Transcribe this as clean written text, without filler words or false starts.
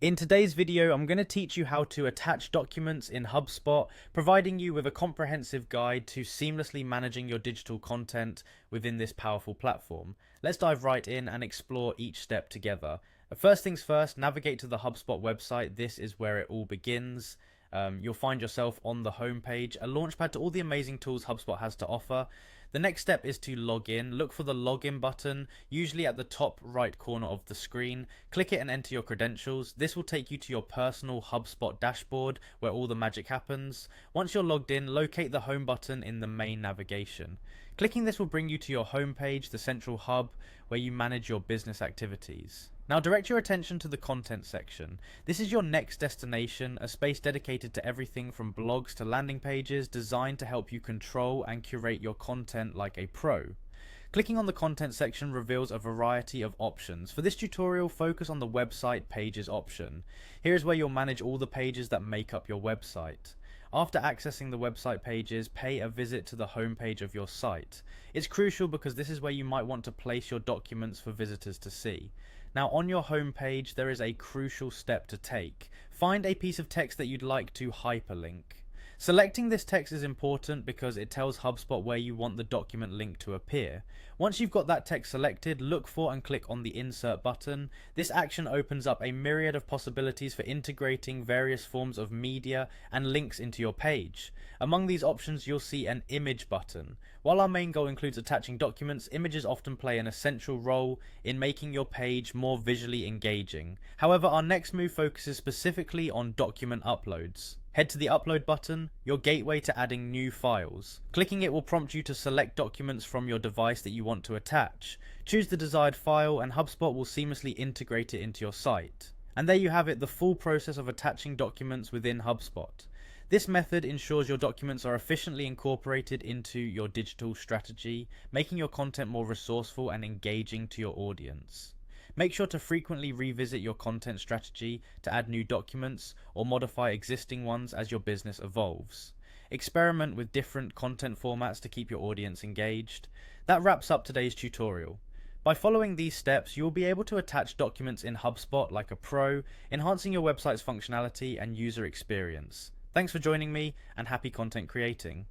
In today's video, I'm going to teach you how to attach documents in HubSpot, providing you with a comprehensive guide to seamlessly managing your digital content within this powerful platform. Let's dive right in and explore each step together. First things first, navigate to the HubSpot website. This is where it all begins. You'll find yourself on the homepage, a launchpad to all the amazing tools HubSpot has to offer. The next step is to log in. Look for the login button, usually at the top right corner of the screen. Click it and enter your credentials. This will take you to your personal HubSpot dashboard where all the magic happens. Once you're logged in, locate the home button in the main navigation. Clicking this will bring you to your home page, the central hub, where you manage your business activities. Now direct your attention to the content section. This is your next destination, a space dedicated to everything from blogs to landing pages, designed to help you control and curate your content like a pro. Clicking on the content section reveals a variety of options. For this tutorial, focus on the website pages option. Here is where you'll manage all the pages that make up your website. After accessing the website pages, pay a visit to the home page of your site. It's crucial because this is where you might want to place your documents for visitors to see. Now on your home page, there is a crucial step to take. Find a piece of text that you'd like to hyperlink. Selecting this text is important because it tells HubSpot where you want the document link to appear. Once you've got that text selected, look for and click on the insert button. This action opens up a myriad of possibilities for integrating various forms of media and links into your page. Among these options, you'll see an image button. While our main goal includes attaching documents, images often play an essential role in making your page more visually engaging. However, our next move focuses specifically on document uploads. Head to the upload button, your gateway to adding new files. Clicking it will prompt you to select documents from your device that you want to attach. Choose the desired file and HubSpot will seamlessly integrate it into your site. And there you have it, the full process of attaching documents within HubSpot. This method ensures your documents are efficiently incorporated into your digital strategy, making your content more resourceful and engaging to your audience. Make sure to frequently revisit your content strategy to add new documents or modify existing ones as your business evolves. Experiment with different content formats to keep your audience engaged. That wraps up today's tutorial. By following these steps, you will be able to attach documents in HubSpot like a pro, enhancing your website's functionality and user experience. Thanks for joining me, and happy content creating.